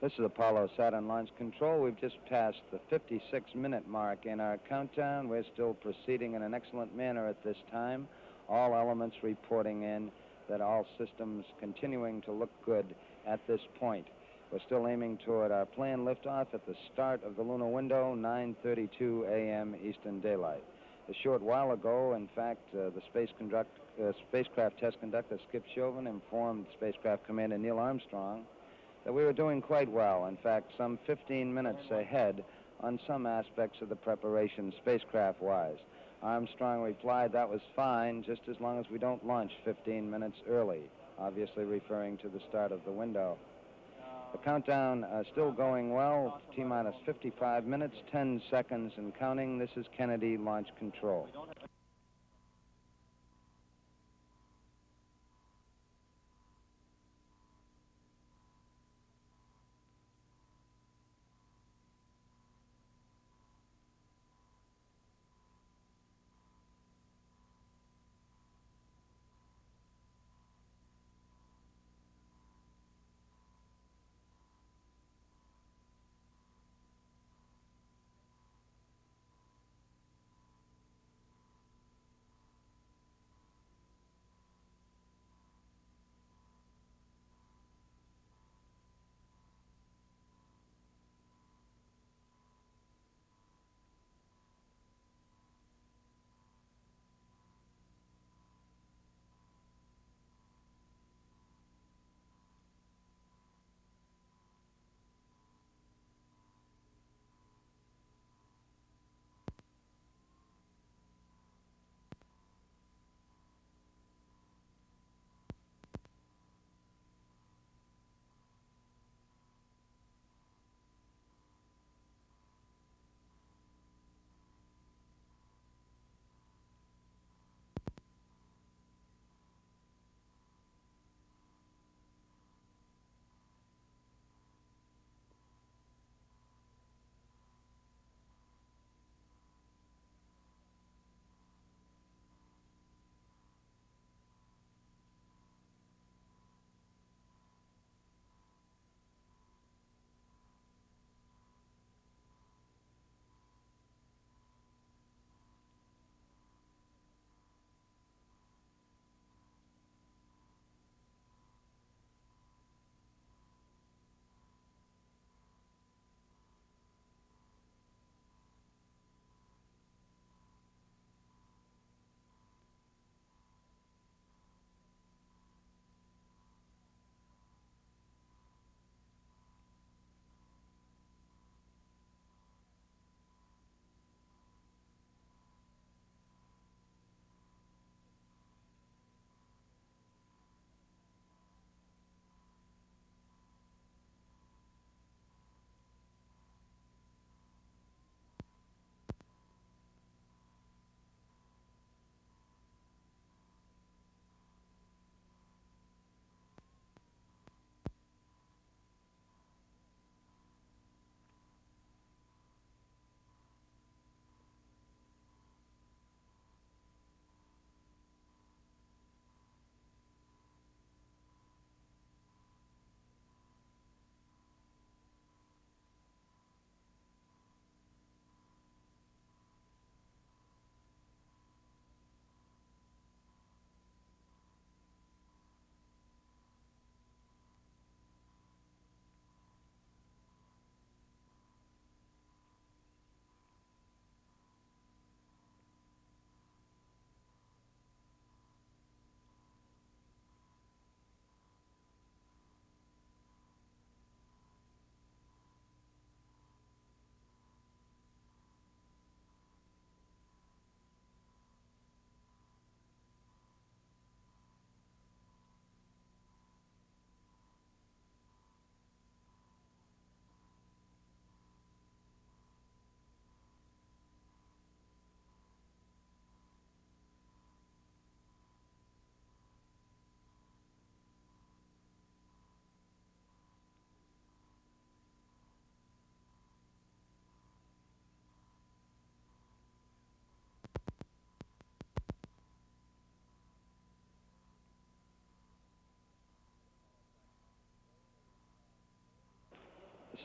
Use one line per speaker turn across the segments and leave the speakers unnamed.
This is Apollo Saturn Launch Control. We've just passed the 56-minute mark in our countdown. We're still proceeding in an excellent manner at this time. All elements reporting in that all systems continuing to look good at this point. We're still aiming toward our planned liftoff at the start of the lunar window, 9:32 a.m. Eastern Daylight. A short while ago, in fact, the spacecraft test conductor, Skip Chauvin, informed spacecraft commander Neil Armstrong that we were doing quite well, in fact, some 15 minutes ahead on some aspects of the preparation spacecraft-wise. Armstrong replied that was fine, just as long as we don't launch 15 minutes early, obviously referring to the start of the window. The countdown still going well, T-minus 55 minutes, 10 seconds and counting. This is Kennedy Launch Control.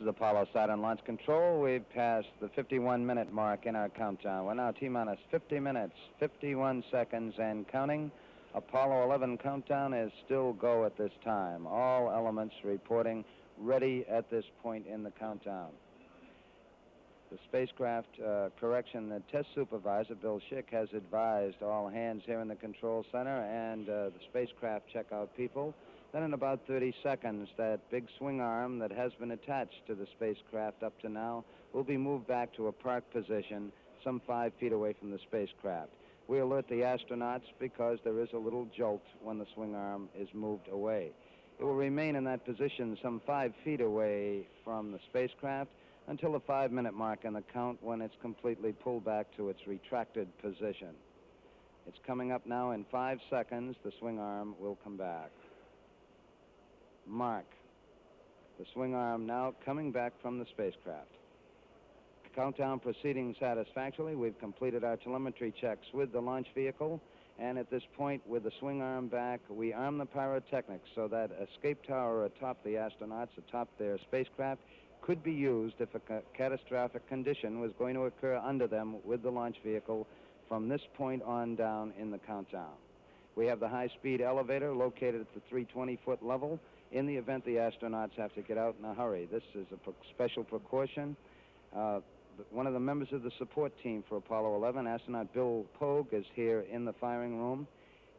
is Apollo Saturn Launch Control. We've passed the 51-minute mark in our countdown. We're now T-minus 50 minutes, 51 seconds, and counting. Apollo 11 countdown is still go at this time. All elements reporting ready at this point in the countdown. The spacecraft the test supervisor, Bill Schick, has advised all hands here in the control center and the spacecraft checkout people that in about 30 seconds, that big swing arm that has been attached to the spacecraft up to now will be moved back to a park position some 5 feet away from the spacecraft. We alert the astronauts because there is a little jolt when the swing arm is moved away. It will remain in that position some 5 feet away from the spacecraft until the 5-minute mark in the count, when it's completely pulled back to its retracted position. It's coming up now. In 5 seconds, the swing arm will come back. Mark. The swing arm now coming back from the spacecraft. Countdown proceeding satisfactorily. We've completed our telemetry checks with the launch vehicle, and at this point, with the swing arm back, we arm the pyrotechnics so that escape tower atop the astronauts, atop their spacecraft, could be used if a catastrophic condition was going to occur under them with the launch vehicle from this point on down in the countdown. We have the high-speed elevator located at the 320-foot level in the event the astronauts have to get out in a hurry. This is a special precaution. One of the members of the support team for Apollo 11, astronaut Bill Pogue, is here in the firing room.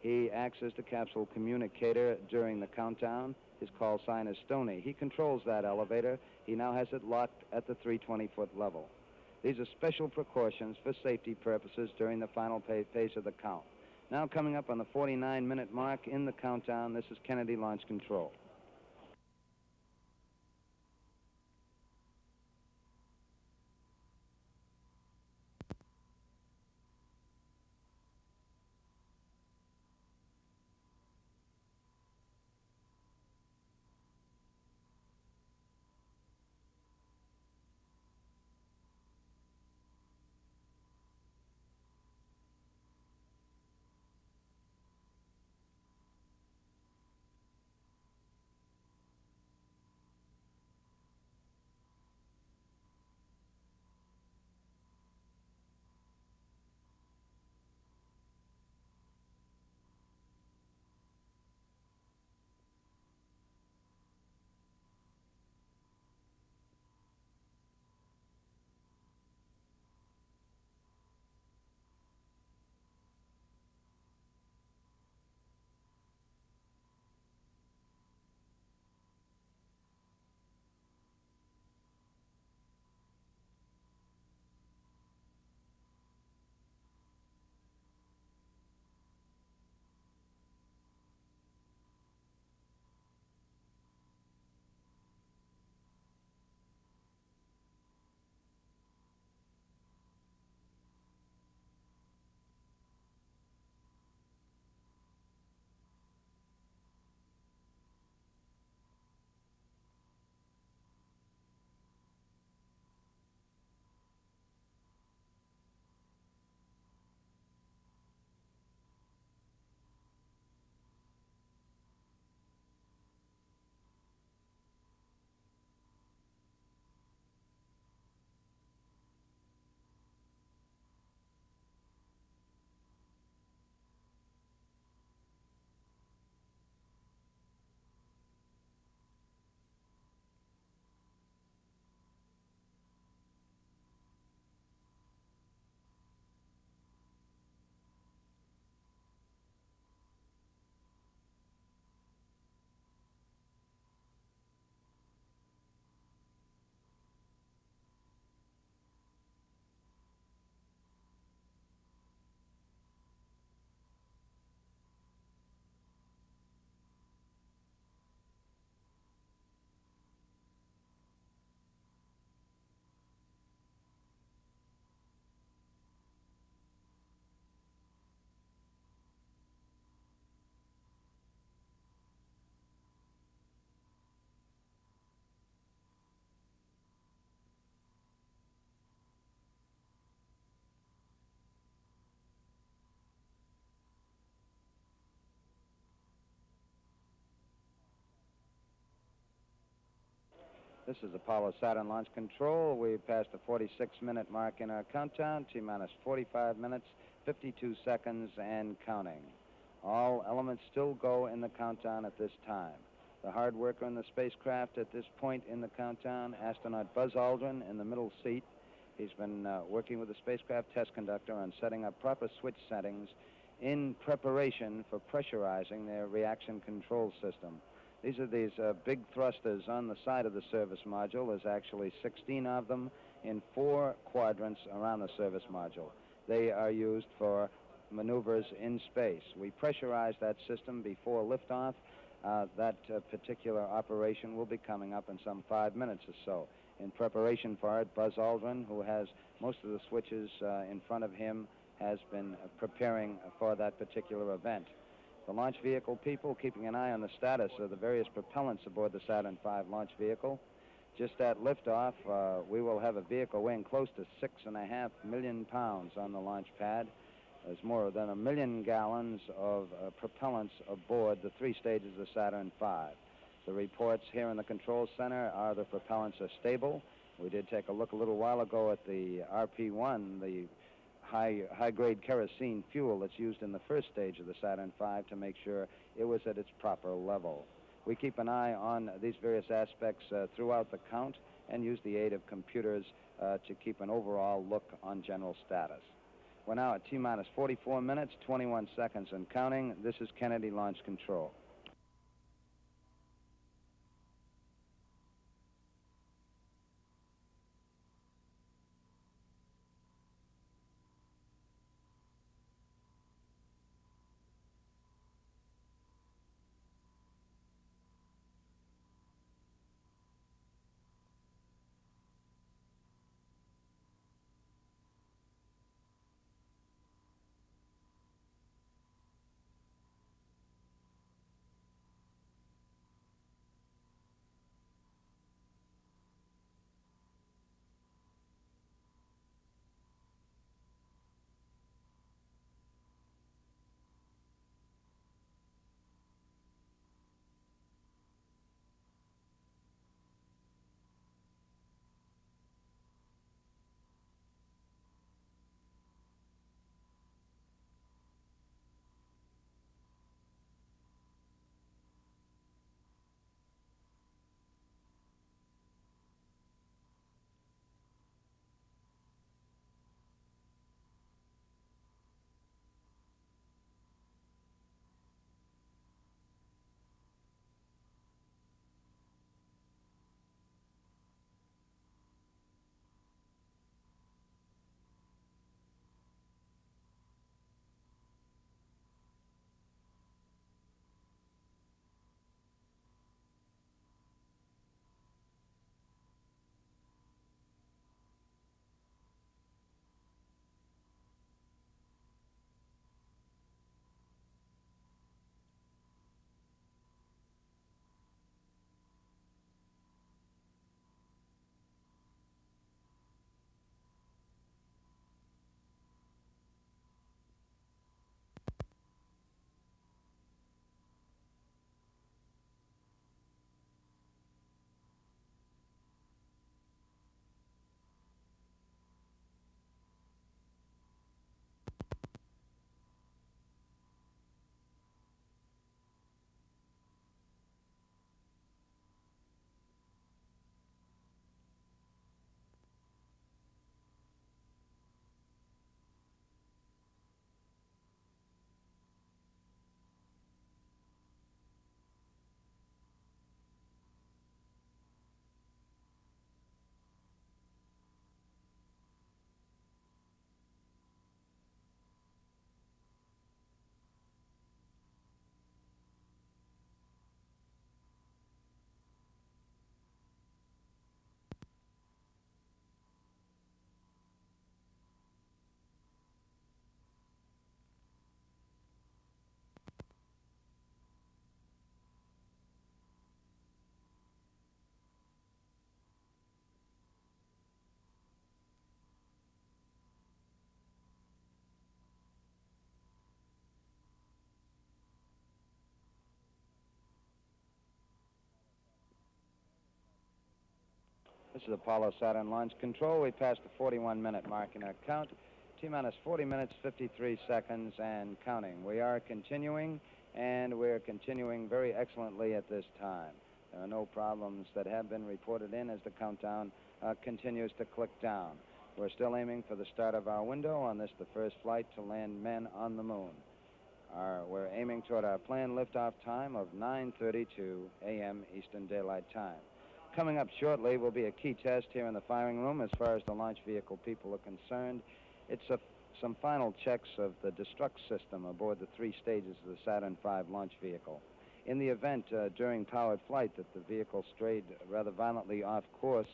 He acts as the capsule communicator during the countdown. His call sign is Stoney. He controls that elevator. He now has it locked at the 320-foot level. These are special precautions for safety purposes during the final phase of the count. Now coming up on the 49-minute mark in the countdown, this is Kennedy Launch Control. This is Apollo Saturn Launch Control. We've passed the 46-minute mark in our countdown. T-minus 45 minutes, 52 seconds, and counting. All elements still go in the countdown at this time. The hard worker in the spacecraft at this point in the countdown, astronaut Buzz Aldrin in the middle seat. He's been working with the spacecraft test conductor on setting up proper switch settings in preparation for pressurizing their reaction control system. These are these big thrusters on the side of the service module. There's actually 16 of them in 4 quadrants around the service module. They are used for maneuvers in space. We pressurize that system before liftoff. That particular operation will be coming up in some 5 minutes or so. In preparation for it, Buzz Aldrin, who has most of the switches in front of him, has been preparing for that particular event. The launch vehicle people keeping an eye on the status of the various propellants aboard the Saturn V launch vehicle. Just at liftoff, we will have a vehicle weighing close to 6.5 million pounds on the launch pad. There's more than 1 million gallons of propellants aboard the 3 stages of Saturn V. The reports here in the control center are the propellants are stable. We did take a look a little while ago at the RP-1, the high-grade kerosene fuel that's used in the first stage of the Saturn V, to make sure it was at its proper level. We keep an eye on these various aspects throughout the count and use the aid of computers to keep an overall look on general status. We're now at T-minus 44 minutes, 21 seconds and counting. This is Kennedy Launch Control. This is Apollo Saturn Launch Control. We passed the 41-minute mark in our count. T-minus 40 minutes, 53 seconds, and counting. We are continuing, and we're continuing very excellently at this time. There are no problems that have been reported in as the countdown continues to click down. We're still aiming for the start of our window on this, the first flight to land men on the moon. We're aiming toward our planned liftoff time of 9:32 a.m. Eastern Daylight Time. Coming up shortly will be a key test here in the firing room as far as the launch vehicle people are concerned. It's some final checks of the destruct system aboard the 3 stages of the Saturn V launch vehicle. In the event during powered flight that the vehicle strayed rather violently off course,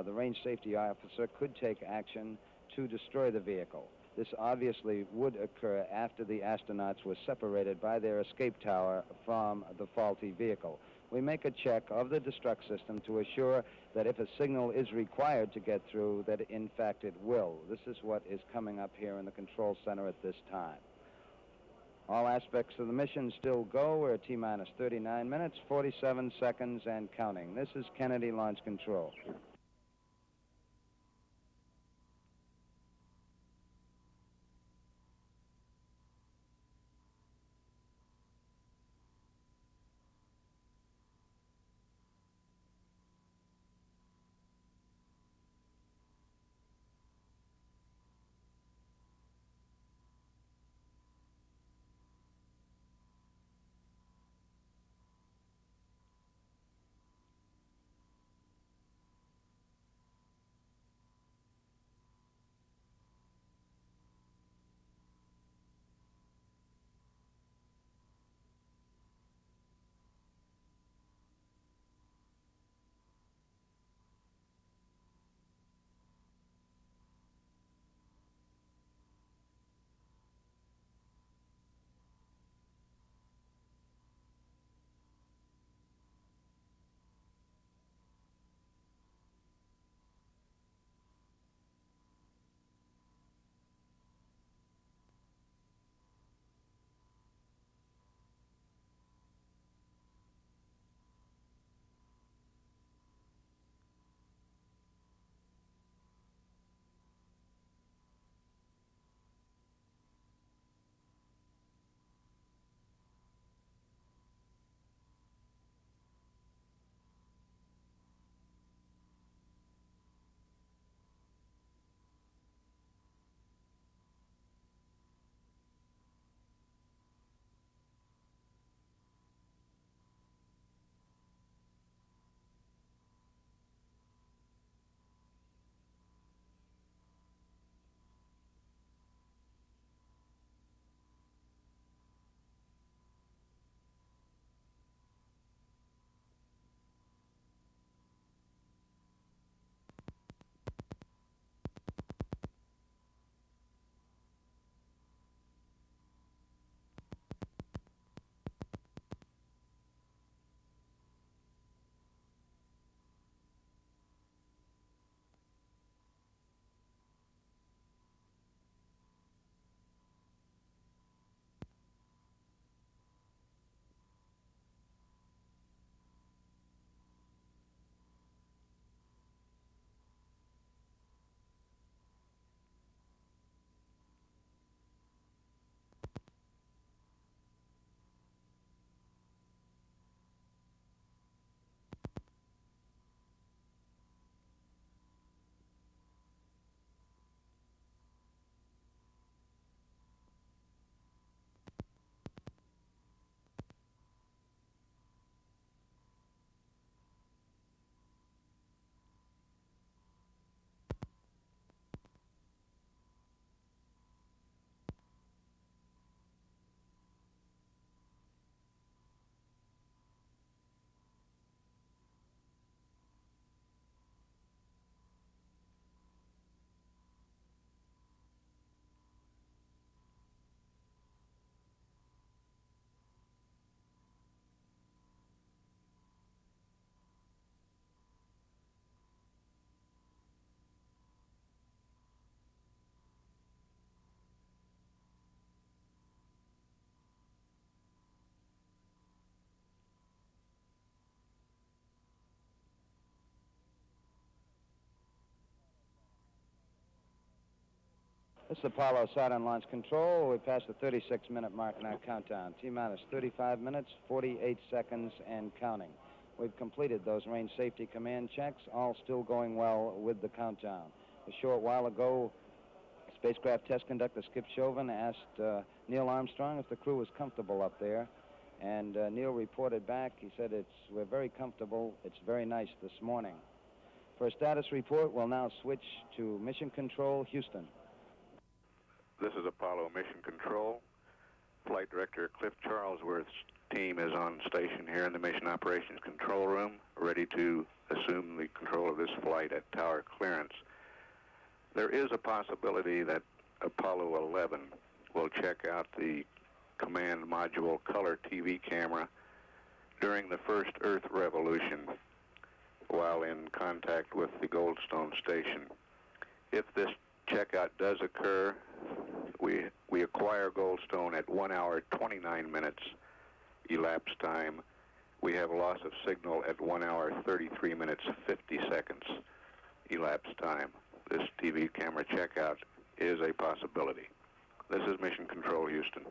the range safety officer could take action to destroy the vehicle. This obviously would occur after the astronauts were separated by their escape tower from the faulty vehicle. We make a check of the destruct system to assure that if a signal is required to get through, that in fact it will. This is what is coming up here in the control center at this time. All aspects of the mission still go. We're at T-minus 39 minutes, 47 seconds, and counting. This is Kennedy Launch Control. This is Apollo Saturn Launch Control. We passed the 36-minute mark in our countdown. T-minus 35 minutes, 48 seconds, and counting. We've completed those range safety command checks, all still going well with the countdown. A short while ago, spacecraft test conductor Skip Chauvin asked Neil Armstrong if the crew was comfortable up there. And Neil reported back. He said, we're very comfortable. It's very nice this morning. For a status report, we'll now switch to Mission Control, Houston.
This is Apollo Mission Control. Flight Director Cliff Charlesworth's team is on station here in the Mission Operations Control Room, ready to assume the control of this flight at tower clearance. There is a possibility that Apollo 11 will check out the command module color TV camera during the first Earth revolution while in contact with the Goldstone station. If this checkout does occur, we acquire Goldstone at 1 hour 29 minutes elapsed time. We have a loss of signal at 1 hour 33 minutes 50 seconds elapsed time. This TV camera checkout is a possibility. This is Mission Control, Houston.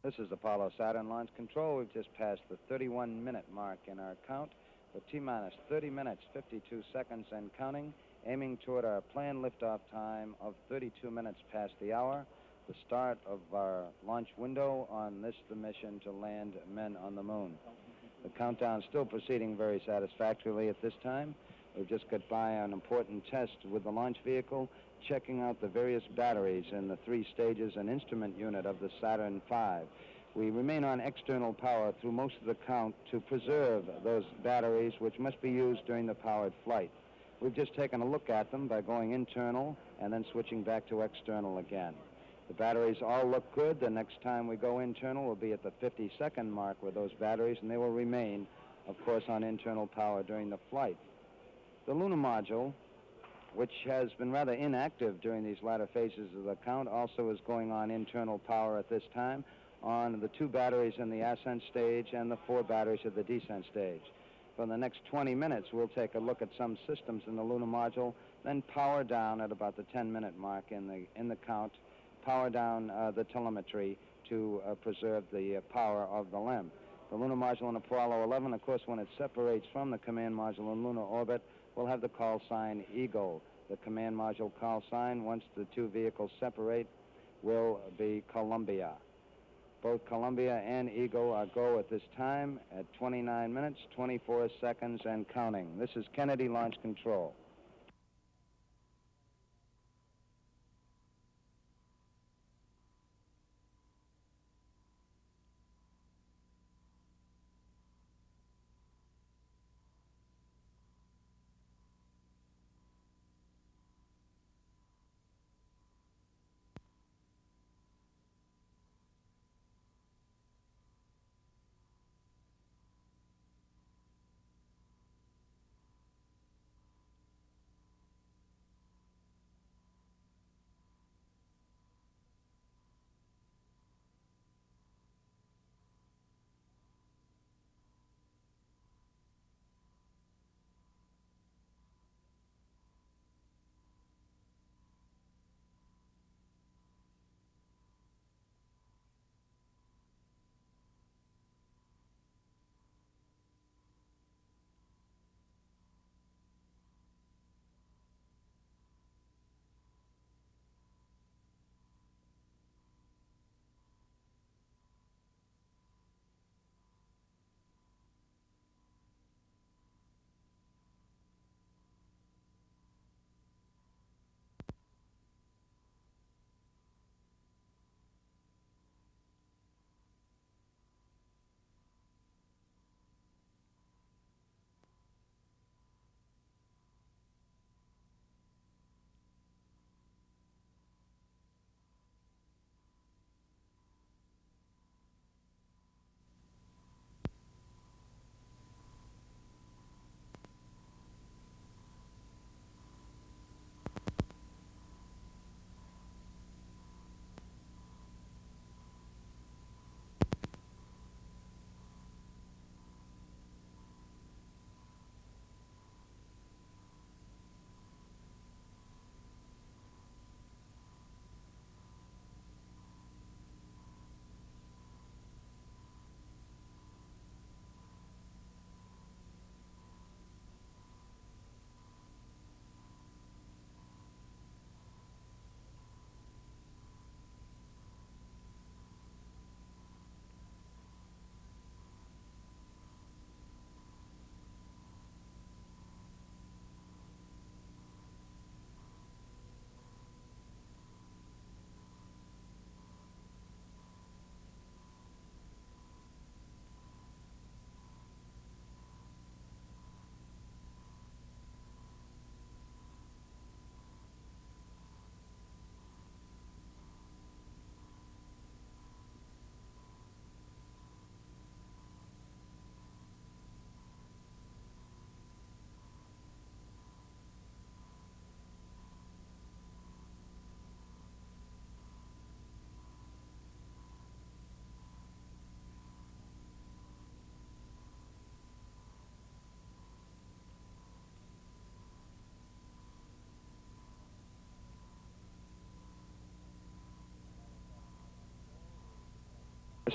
This is Apollo Saturn Launch Control. We've just passed the 31-minute mark in our count for T-minus 30 minutes, 52 seconds and counting, aiming toward our planned liftoff time of 32 minutes past the hour, the start of our launch window on this, the mission to land men on the moon. The countdown is still proceeding very satisfactorily at this time. We've just got by an important test with the launch vehicle, checking out the various batteries in the 3 stages and instrument unit of the Saturn V. We remain on external power through most of the count to preserve those batteries which must be used during the powered flight. We've just taken a look at them by going internal and then switching back to external again. The batteries all look good. The next time we go internal will be at the 50-second mark with those batteries, and they will remain, of course, on internal power during the flight. The lunar module, which has been rather inactive during these latter phases of the count, also is going on internal power at this time on the 2 batteries in the ascent stage and the 4 batteries at the descent stage. For the next 20 minutes, we'll take a look at some systems in the lunar module, then power down at about the 10-minute mark in the count, power down the telemetry to preserve the power of the LEM. The lunar module in Apollo 11, of course, when it separates from the command module in lunar orbit, will have the call sign Eagle. The command module call sign, once the 2 vehicles separate, will be Columbia. Both Columbia and Eagle are go at this time at 29 minutes, 24 seconds and counting. This is Kennedy Launch Control.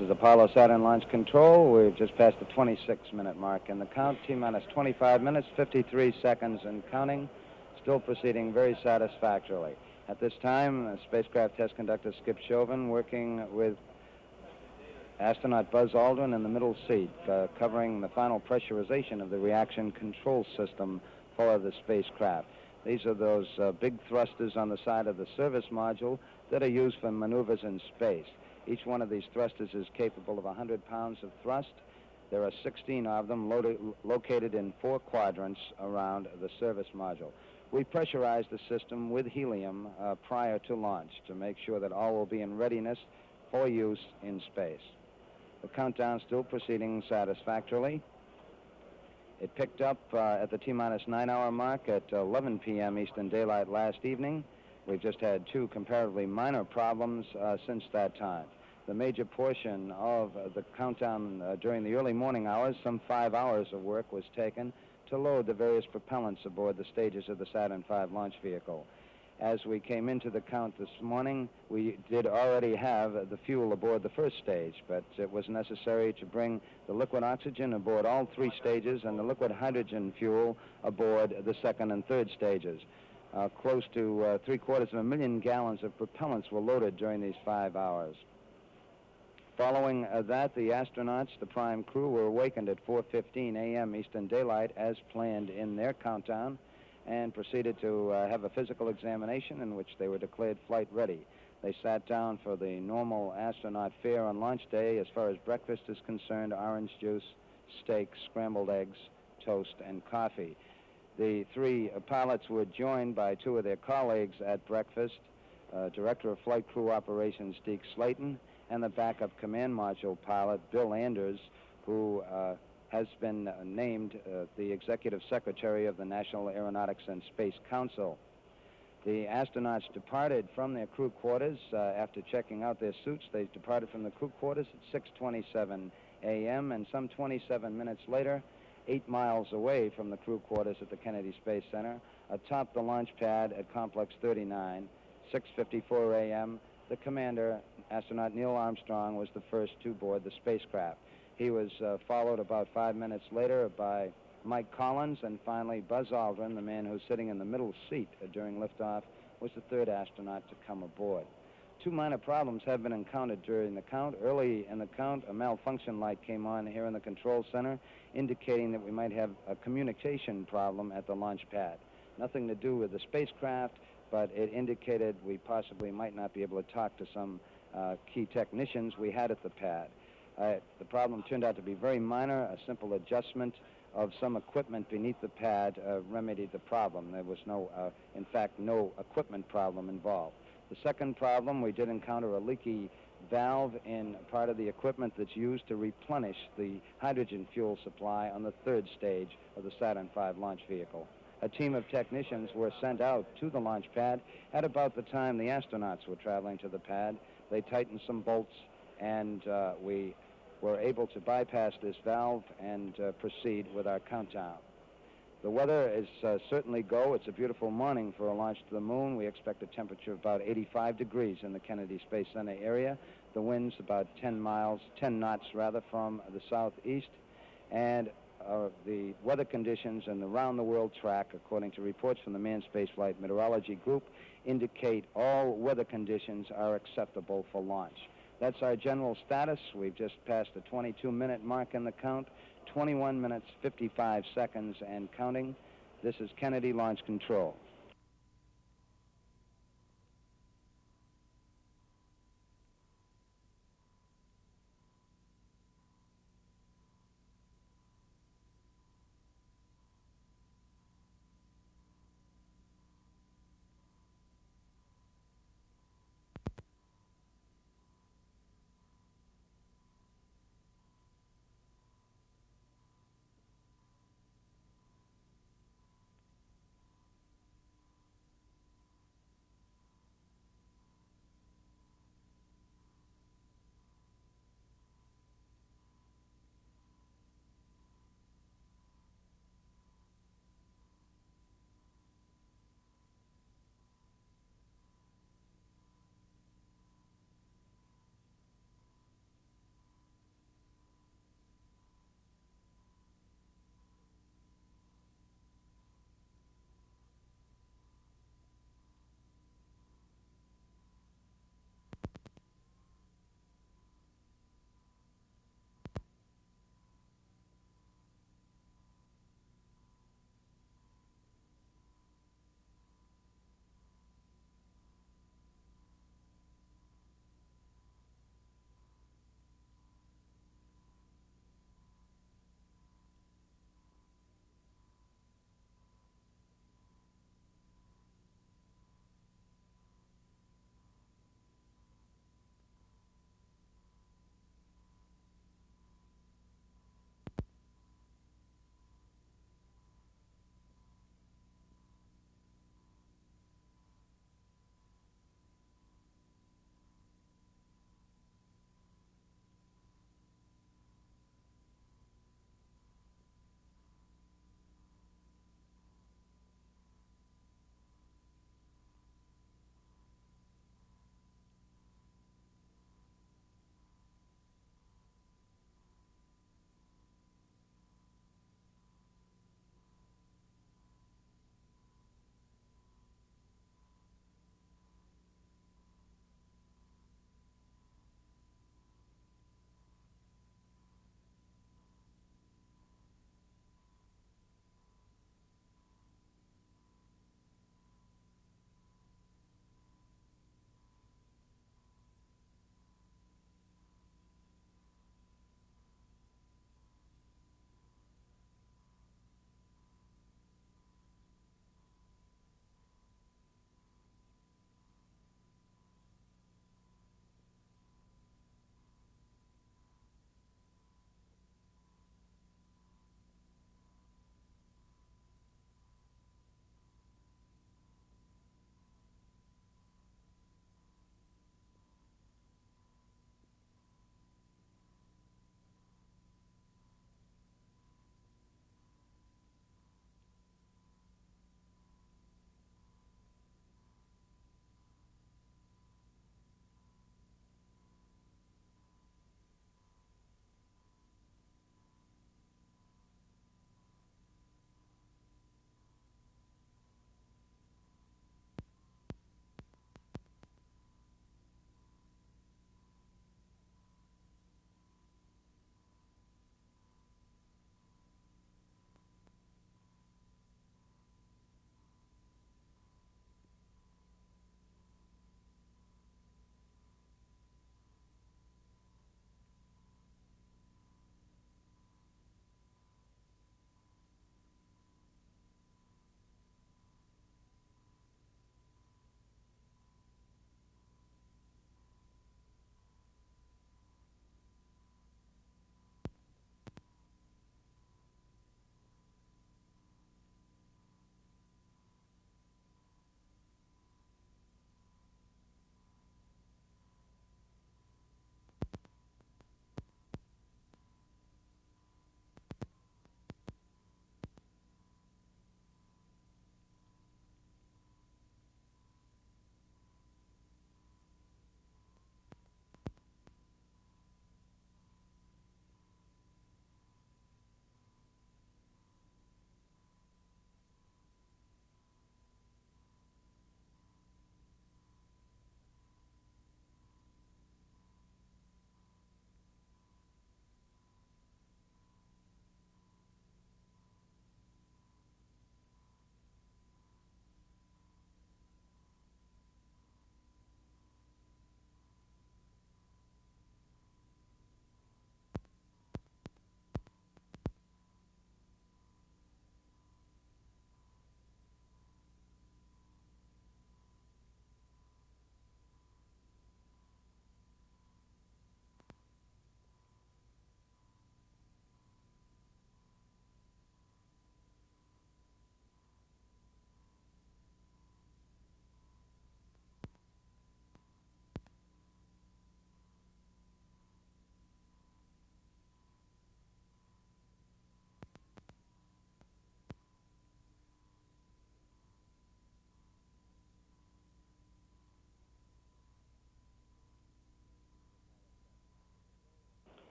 is Apollo Saturn Launch Control. We've just passed the 26-minute mark in the count. T-minus 25 minutes, 53 seconds and counting. Still proceeding very satisfactorily. At this time, spacecraft test conductor Skip Chauvin working with astronaut Buzz Aldrin in the middle seat, covering the final pressurization of the reaction control system for the spacecraft. These are those big thrusters on the side of the service module that are used for maneuvers in space. Each one of these thrusters is capable of 100 pounds of thrust. There are 16 of them located in 4 quadrants around the service module. We pressurized the system with helium prior to launch to make sure that all will be in readiness for use in space. The countdown still proceeding satisfactorily. It picked up at the T-minus 9-hour mark at 11 p.m. Eastern Daylight last evening. We've just had 2 comparatively minor problems since that time. The major portion of the countdown during the early morning hours, some 5 hours of work was taken to load the various propellants aboard the stages of the Saturn V launch vehicle. As we came into the count this morning, we did already have the fuel aboard the first stage, but it was necessary to bring the liquid oxygen aboard all 3 stages and the liquid hydrogen fuel aboard the second and third stages. Close to 750,000 gallons of propellants were loaded during these 5 hours. Following that, the astronauts, the prime crew, were awakened at 4:15 a.m. Eastern Daylight as planned in their countdown, and proceeded to have a physical examination in which they were declared flight ready. They sat down for the normal astronaut fare on launch day. As far as breakfast is concerned, orange juice, steak, scrambled eggs, toast, and coffee. The 3 pilots were joined by 2 of their colleagues at breakfast, Director of Flight Crew Operations Deke Slayton, and the backup command module pilot, Bill Anders, who has been named the Executive Secretary of the National Aeronautics and Space Council. The astronauts departed from their crew quarters after checking out their suits. They departed from the crew quarters at 6:27 a.m., and some 27 minutes later, 8 miles away from the crew quarters at the Kennedy Space Center, atop the launch pad at Complex 39, 6:54 a.m., the commander, astronaut Neil Armstrong, was the first to board the spacecraft. He was followed about 5 minutes later by Mike Collins, and finally Buzz Aldrin, the man who's sitting in the middle seat during liftoff, was the 3rd astronaut to come aboard. 2 minor problems have been encountered during the count. Early in the count, a malfunction light came on here in the control center, indicating that we might have a communication problem at the launch pad. Nothing to do with the spacecraft, but it indicated we possibly might not be able to talk to some key technicians we had at the pad. The problem turned out to be very minor. A simple adjustment of some equipment beneath the pad remedied the problem. There was in fact, no equipment problem involved. The second problem, we did encounter a leaky valve in part of the equipment that's used to replenish the hydrogen fuel supply on the 3rd stage of the Saturn V launch vehicle. A team of technicians were sent out to the launch pad at about the time the astronauts were traveling to the pad. They tightened some bolts, and we were able to bypass this valve and proceed with our countdown. The weather is certainly go. It's a beautiful morning for a launch to the moon. We expect a temperature of about 85 degrees in the Kennedy Space Center area. The wind's about 10 knots from the southeast. And the weather conditions and the round-the-world track, according to reports from the Manned Spaceflight Meteorology Group, indicate all weather conditions are acceptable for launch. That's our general status. We've just passed the 22-minute mark in the count, 21 minutes, 55 seconds, and counting. This is Kennedy Launch Control.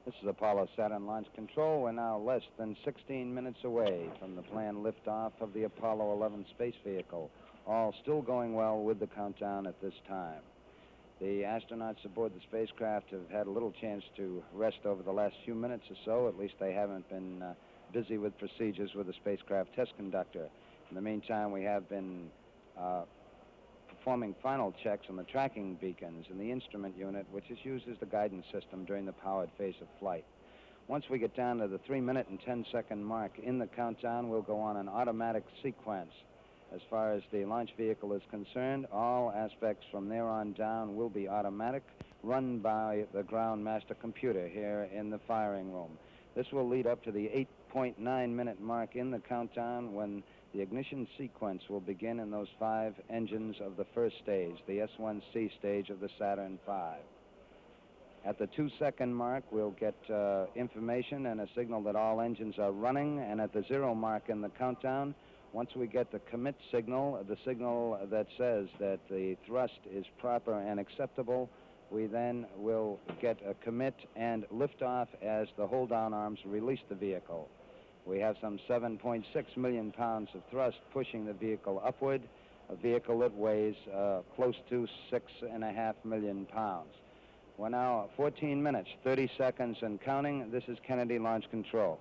This is Apollo Saturn Launch Control. We're now less than 16 minutes away from the planned liftoff of the Apollo 11 space vehicle. All still going well with the countdown at this time. The astronauts aboard the spacecraft have had a little chance to rest over the last few minutes or so. At least they haven't been busy with procedures with the spacecraft test conductor. In the meantime, we have been performing final checks on the tracking beacons in the instrument unit, which is used as the guidance system during the powered phase of flight. Once we get down to the 3-minute and 10-second mark in the countdown, we'll go on an automatic sequence. As far as the launch vehicle is concerned, all aspects from there on down will be automatic, run by the ground master computer here in the firing room. This will lead up to the 8.9-minute mark in the countdown when the ignition sequence will begin in those 5 engines of the first stage, the S1C stage of the Saturn V. At the 2-second mark, we'll get information and a signal that all engines are running, and at the 0 mark in the countdown, once we get the commit signal, the signal that says that the thrust is proper and acceptable, we then will get a commit and liftoff as the hold-down arms release the vehicle. We have some 7.6 million pounds of thrust pushing the vehicle upward, a vehicle that weighs close to 6.5 million pounds. We're now 14 minutes, 30 seconds and counting. This is Kennedy Launch Control.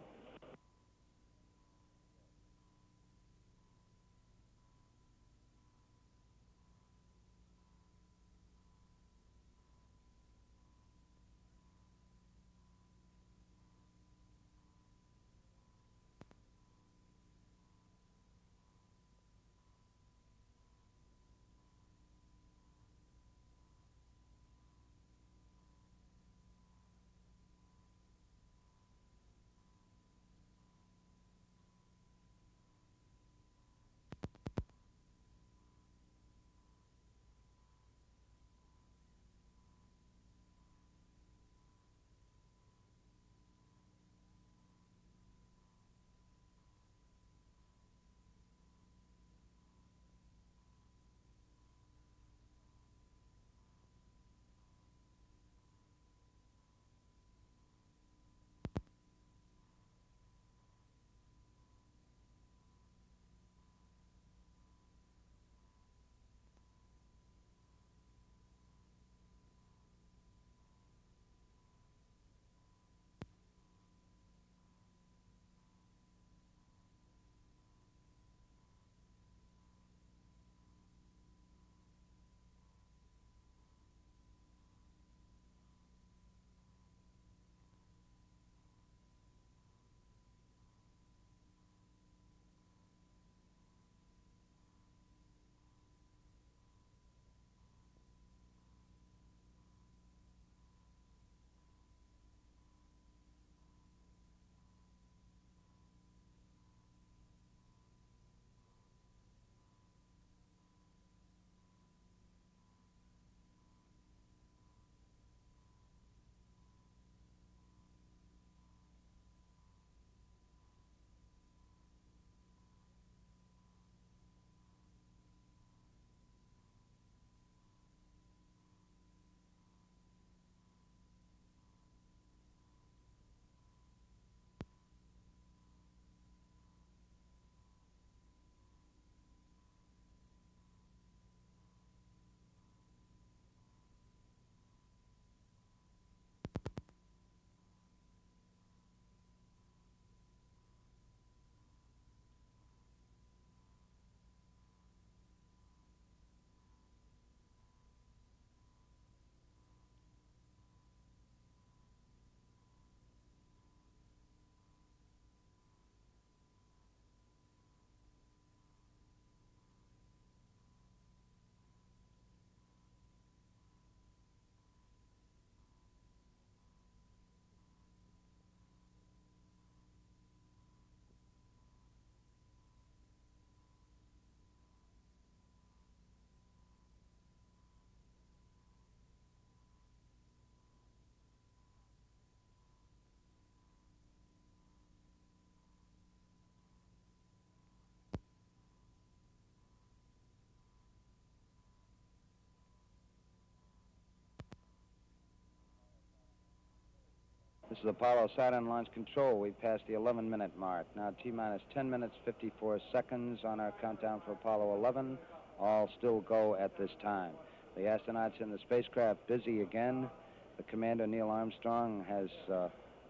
This is Apollo Saturn Launch Control. We've passed the 11-minute mark. Now T-minus 10 minutes, 54 seconds on our countdown for Apollo 11. All still go at this time. The astronauts in the spacecraft busy again. The commander, Neil Armstrong, has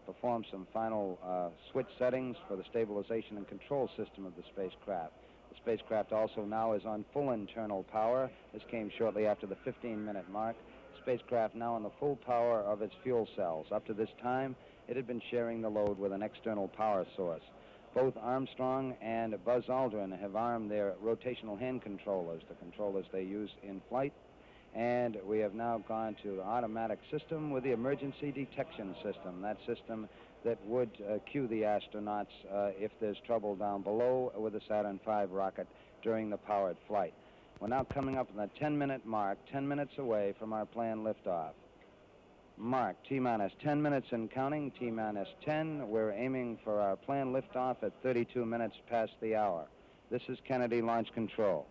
performed some final switch settings for the stabilization and control system of the spacecraft. The spacecraft also now is on full internal power. This came shortly after the 15-minute mark. Spacecraft now on the full power of its fuel cells. Up to this time, it had been sharing the load with an external power source. Both Armstrong and Buzz Aldrin have armed their rotational hand controllers, the controllers they use in flight, and we have now gone to the automatic system with the emergency detection system, that system that would cue the astronauts if there's trouble down below with the Saturn V rocket during the powered flight. We're now coming up on the 10-minute mark, 10 minutes away from our planned liftoff. Mark, T-minus 10 minutes and counting, T-minus 10. We're aiming for our planned liftoff at 32 minutes past the hour. This is Kennedy Launch Control.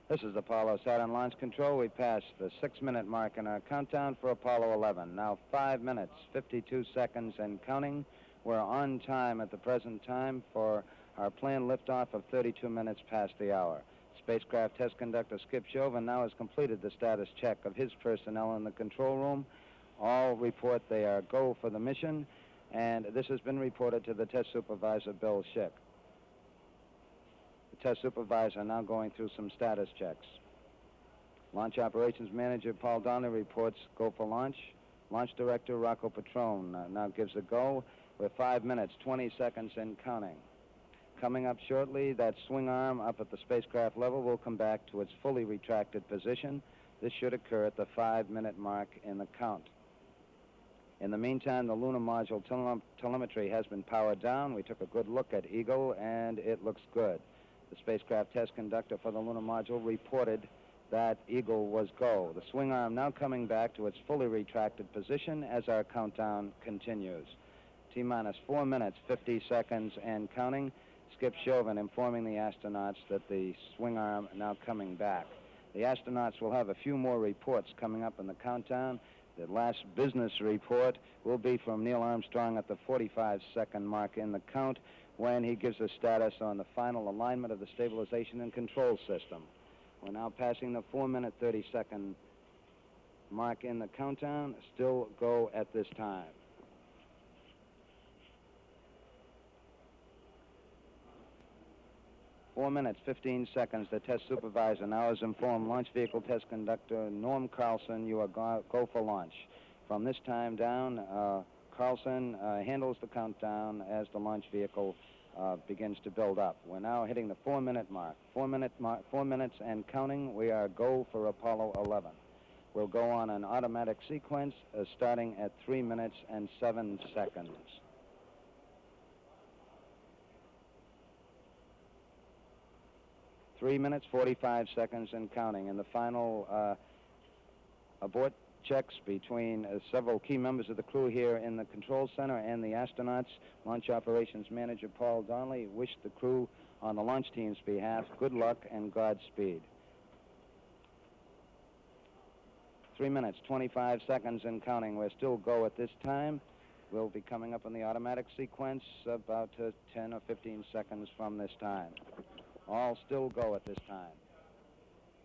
This is Apollo Saturn Launch Control. We passed the 6-minute mark in our countdown for Apollo 11. Now 5 minutes, 52 seconds and counting. We're on time at the present time for our planned liftoff of 32 minutes past the hour. Spacecraft test conductor Skip Chauvin now has completed the status check of his personnel in the control room. All report they are go for the mission, and this has been reported to the test supervisor, Bill Schick. The test supervisor now going through some status checks. Launch operations manager Paul Donnelly reports go for launch. Launch director Rocco Petrone now gives a go with 5 minutes, 20 seconds and counting. Coming up shortly, that swing arm up at the spacecraft level will come back to its fully retracted position. This should occur at the 5-minute mark in the count. In the meantime, the lunar module telemetry has been powered down. We took a good look at Eagle, and it looks good. The spacecraft test conductor for the lunar module reported that Eagle was go. The swing arm now coming back to its fully retracted position as our countdown continues. T-minus 4 minutes, 50 seconds and counting. Skip Chauvin informing the astronauts that the swing arm now coming back. The astronauts will have a few more reports coming up in the countdown. The last business report will be from Neil Armstrong at the 45-second mark in the count, when he gives a status on the final alignment of the stabilization and control system. We're now passing the 4-minute, 30-second mark in the countdown. Still go at this time. 4 minutes, 15 seconds. The test supervisor now has informed launch vehicle test conductor Norm Carlson you are go for launch. From this time down, Carlson handles the countdown as the launch vehicle begins to build up. We're now hitting the 4-minute mark. 4 minutes and counting. We are go for Apollo 11. We'll go on an automatic sequence starting at 3 minutes and 7 seconds. 3 minutes, 45 seconds and counting. And the final abort checks between several key members of the crew here in the control center and the astronauts. Launch operations manager Paul Donnelly wished the crew on the launch team's behalf good luck and Godspeed. 3 minutes, 25 seconds and counting. We're still go at this time. We'll be coming up in the automatic sequence about 10 or 15 seconds from this time. All still go at this time.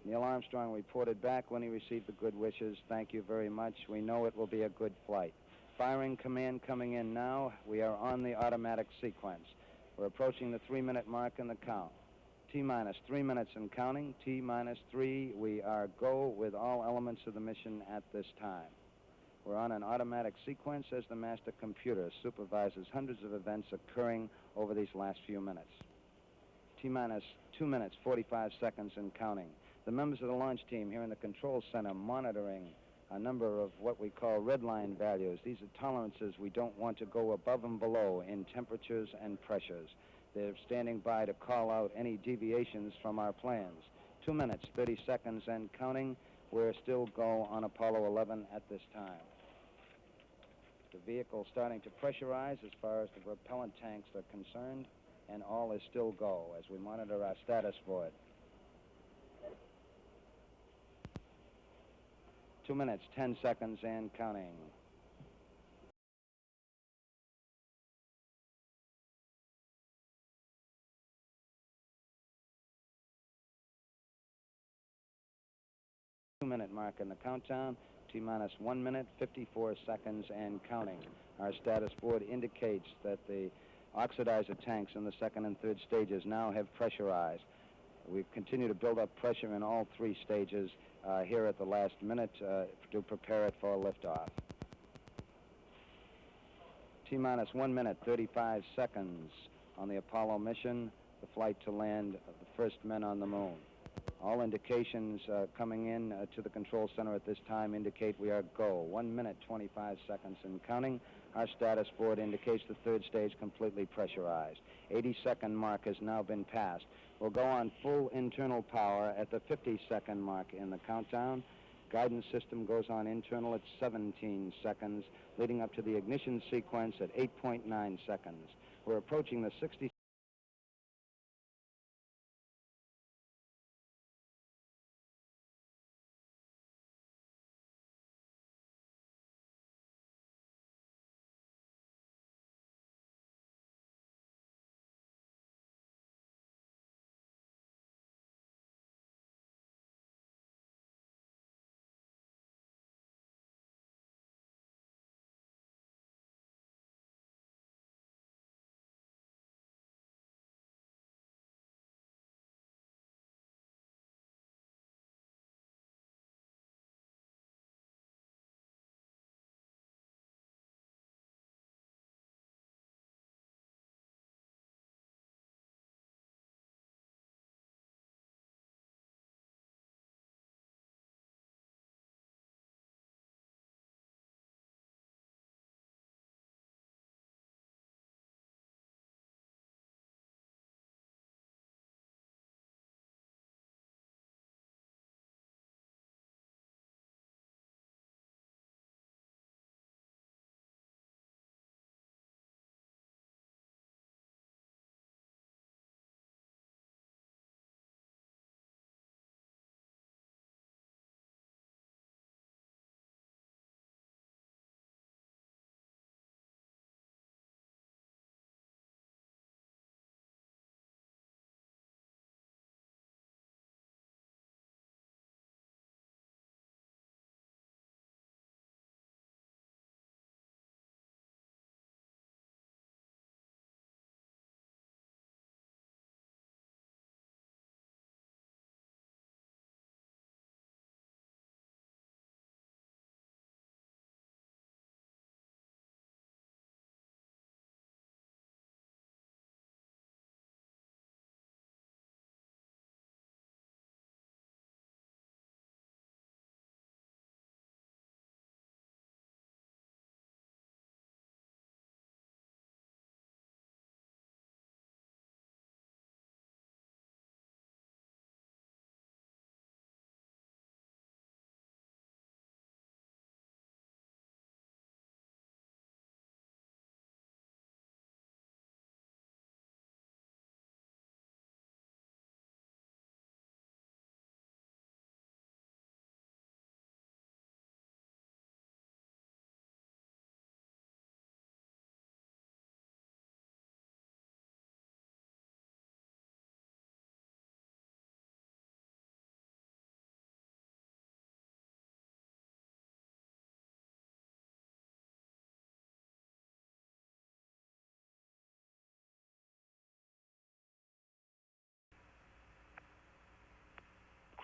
Neil Armstrong reported back when he received the good wishes. Thank you very much. We know it will be a good flight. Firing command coming in now. We are on the automatic sequence. We're approaching the 3-minute mark in the count. T-minus 3 minutes and counting. T-minus 3. We are go with all elements of the mission at this time. We're on an automatic sequence as the master computer supervises hundreds of events occurring over these last few minutes. T-minus 2 minutes, 45 seconds and counting. The members of the launch team here in the control center monitoring a number of what we call red line values. These are tolerances we don't want to go above and below in temperatures and pressures. They're standing by to call out any deviations from our plans. 2 minutes, 30 seconds and counting. We're still go on Apollo 11 at this time. The vehicle starting to pressurize as far as the propellant tanks are concerned, and all is still go as we monitor our status for it. 2 minutes, 10 seconds and counting. Two-minute mark in the countdown. T-minus 1 minute, 54 seconds and counting. Our status board indicates that the oxidizer tanks in the second and third stages now have pressurized. We continue to build up pressure in all 3 stages here at the last minute to prepare it for liftoff. T-minus 1 minute, 35 seconds on the Apollo mission, the flight to land the first men on the moon. All indications coming in to the control center at this time indicate we are go. 1 minute, 25 seconds and counting. Our status board indicates the third stage completely pressurized. 80-second mark has now been passed. We'll go on full internal power at the 50-second mark in the countdown. Guidance system goes on internal at 17 seconds, leading up to the ignition sequence at 8.9 seconds. We're approaching the 60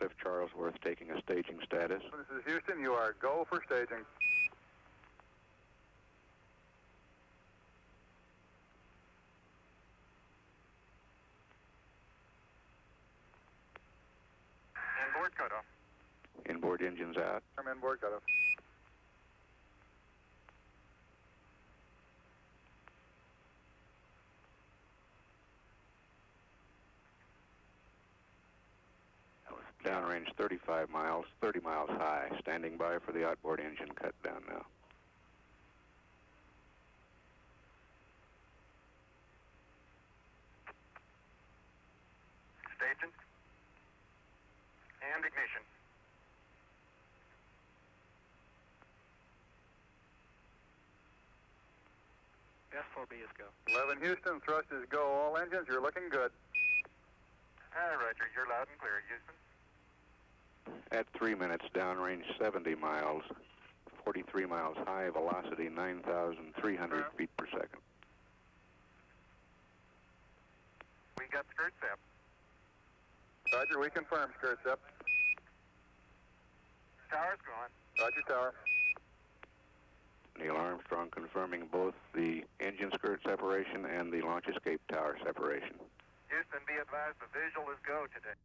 Cliff Charlesworth taking a staging status.
This is Houston. You are go for staging. Inboard cutoff.
Inboard engines out.
I'm inboard cutoff.
Downrange 35 miles, 30 miles high. Standing by for the outboard engine cut down now.
Staging. And ignition.
S4B is go.
11 Houston, thrust is go. All engines, you're looking good. Roger, you're loud and clear, Houston.
At 3 minutes, downrange 70 miles, 43 miles high, velocity 9,300 feet per second.
We got skirt step. Roger, we confirm skirt step. Tower's going. Roger, tower.
Neil Armstrong confirming both the engine skirt separation and the launch escape tower separation.
Houston, be advised the visual is go today.